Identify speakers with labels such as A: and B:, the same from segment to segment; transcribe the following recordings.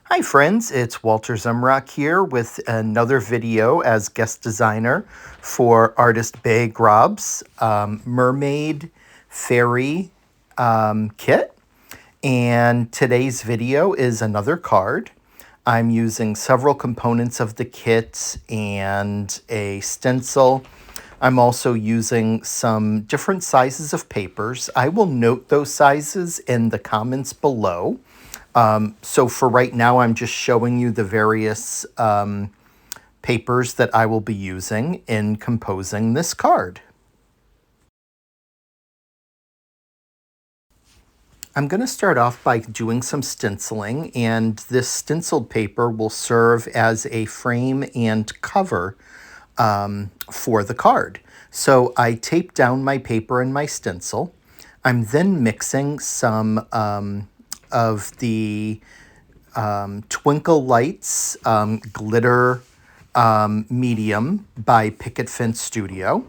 A: Hi friends, it's Walter Zumrock here with another video as guest designer for artist Bay Grob's Mermaid Fairy kit. And today's video is another card. I'm using several components of the kit and a stencil. I'm also using some different sizes of papers. I will note those sizes in the comments below. So for right now, I'm just showing you the various papers that I will be using in composing this card. I'm going to start off by doing some stenciling, and this stenciled paper will serve as a frame and cover for the card. So I tape down my paper and my stencil. I'm then mixing some of the Twinkle Lights glitter medium by Picket Fence Studio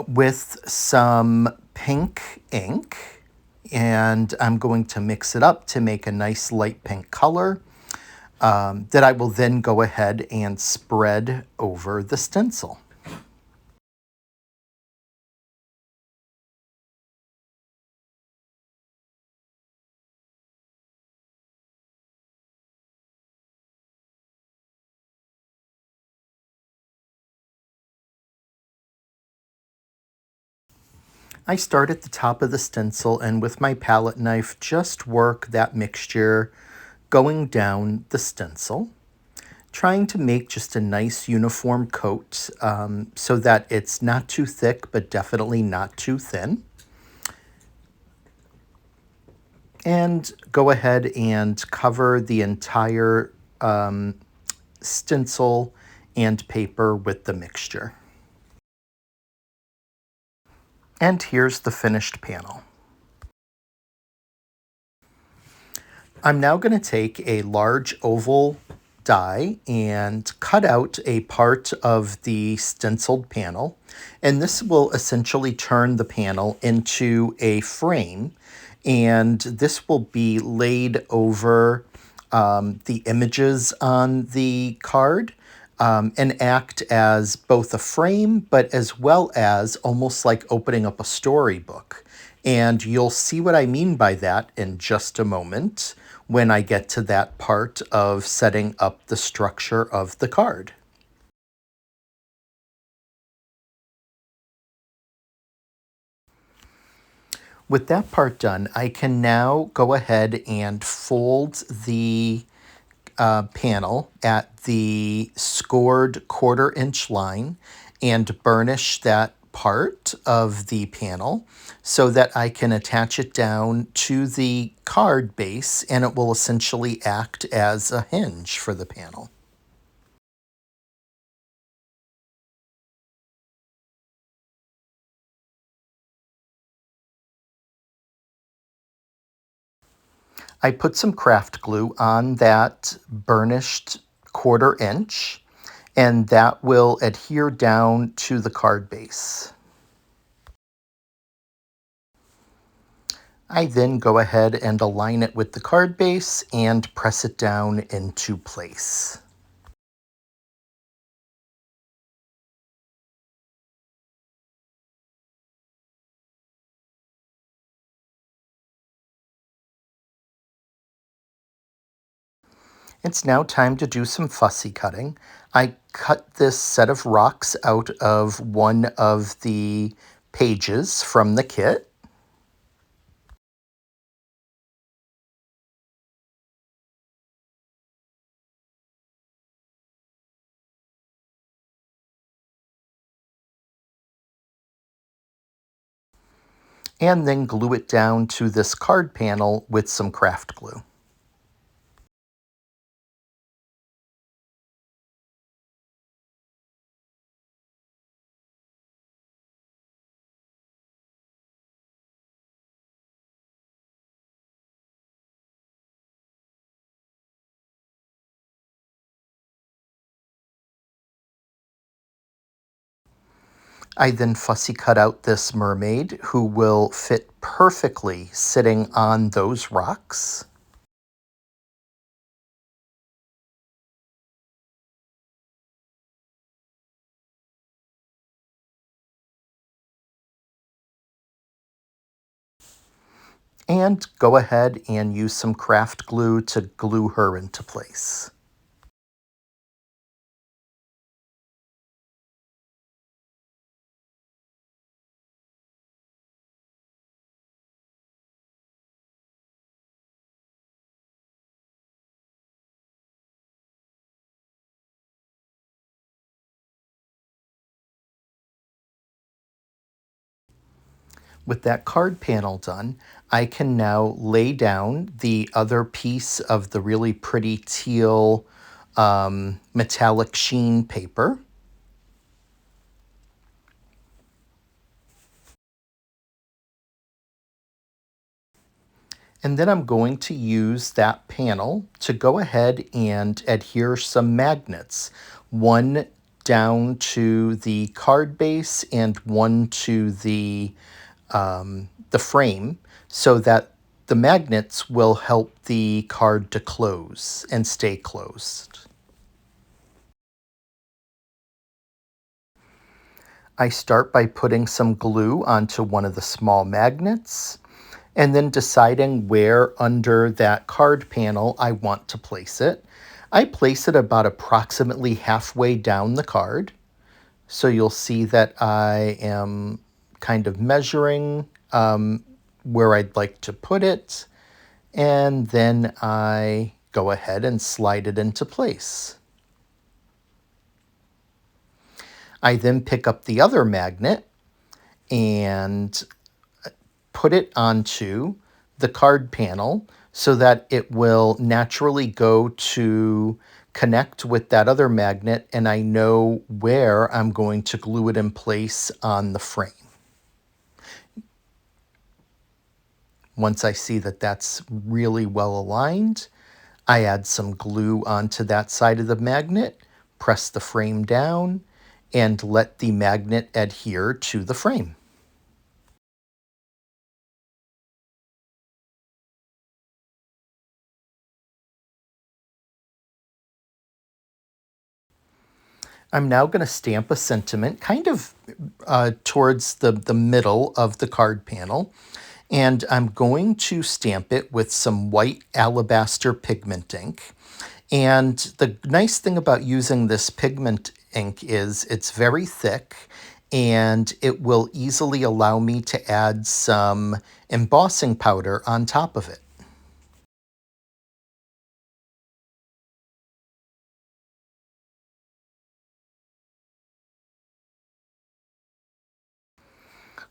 A: with some pink ink, and I'm going to mix it up to make a nice light pink color that I will then go ahead and spread over the stencil. I start at the top of the stencil and with my palette knife just work that mixture going down the stencil, trying to make just a nice uniform coat so that it's not too thick but definitely not too thin. And go ahead and cover the entire stencil and paper with the mixture. And here's the finished panel. I'm now going to take a large oval die and cut out a part of the stenciled panel, and this will essentially turn the panel into a frame, and this will be laid over the images on the card and act as both a frame but as well as almost like opening up a storybook. And you'll see what I mean by that in just a moment when I get to that part of setting up the structure of the card. With that part done, I can now go ahead and fold the panel at the scored 1/4 inch line and burnish that part of the panel so that I can attach it down to the card base, and it will essentially act as a hinge for the panel. I put some craft glue on that burnished 1/4 inch, and that will adhere down to the card base. I then go ahead and align it with the card base and press it down into place. It's now time to do some fussy cutting. I cut this set of rocks out of one of the pages from the kit. And then glue it down to this card panel with some craft glue. I then fussy cut out this mermaid who will fit perfectly sitting on those rocks. and go ahead and use some craft glue to glue her into place. With that card panel done, I can now lay down the other piece of the really pretty teal metallic sheen paper. And then I'm going to use that panel to go ahead and adhere some magnets, one down to the card base and one to the frame, so that the magnets will help the card to close and stay closed. I start by putting some glue onto one of the small magnets and then deciding where under that card panel I want to place it. I place it about approximately halfway down the card. So you'll see that I am kind of measuring where I'd like to put it, and then I go ahead and slide it into place. I then pick up the other magnet and put it onto the card panel so that it will naturally go to connect with that other magnet, and I know where I'm going to glue it in place on the frame. Once I see that that's really well aligned, I add some glue onto that side of the magnet, press the frame down, and let the magnet adhere to the frame. I'm now going to stamp a sentiment kind of towards the middle of the card panel, and I'm going to stamp it with some white alabaster pigment ink. And the nice thing about using this pigment ink is it's very thick and it will easily allow me to add some embossing powder on top of it.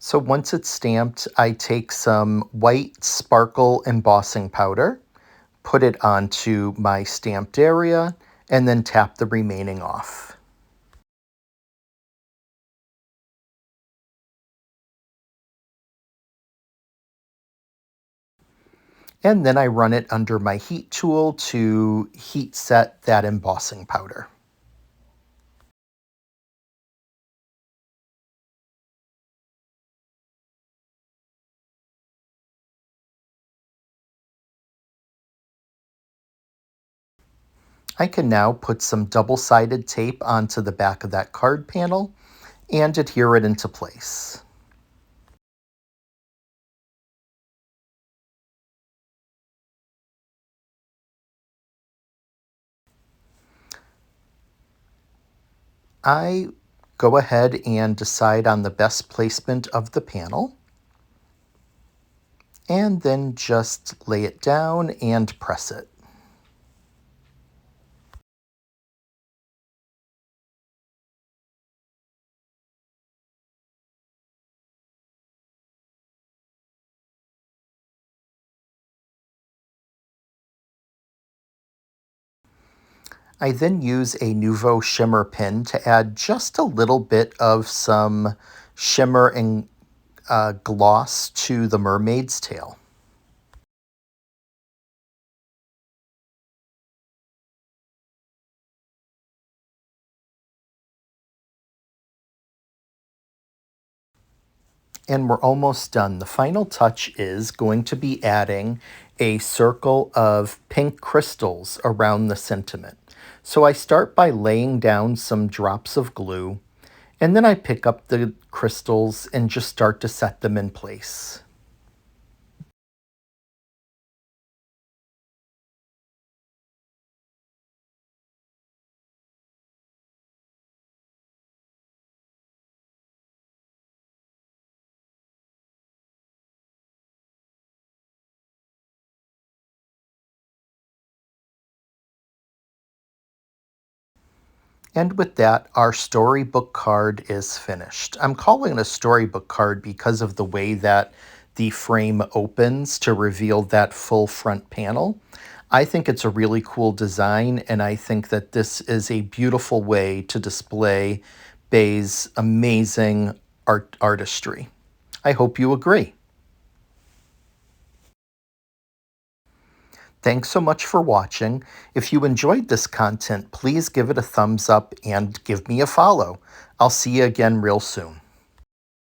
A: So once it's stamped, I take some white sparkle embossing powder, put it onto my stamped area, and then tap the remaining off. And then I run it under my heat tool to heat set that embossing powder. I can now put some double-sided tape onto the back of that card panel and adhere it into place. I go ahead and decide on the best placement of the panel, and then just lay it down and press it. I then use a Nuvo shimmer pen to add just a little bit of some shimmer and gloss to the mermaid's tail. And we're almost done. The final touch is going to be adding a circle of pink crystals around the sentiment. So I start by laying down some drops of glue, and then I pick up the crystals and just start to set them in place. And with that, our storybook card is finished. I'm calling it a storybook card because of the way that the frame opens to reveal that full front panel. I think it's a really cool design, and I think that this is a beautiful way to display Bay's amazing artistry. I hope you agree. Thanks so much for watching. If you enjoyed this content, please give it a thumbs up and give me a follow. I'll see you again real soon.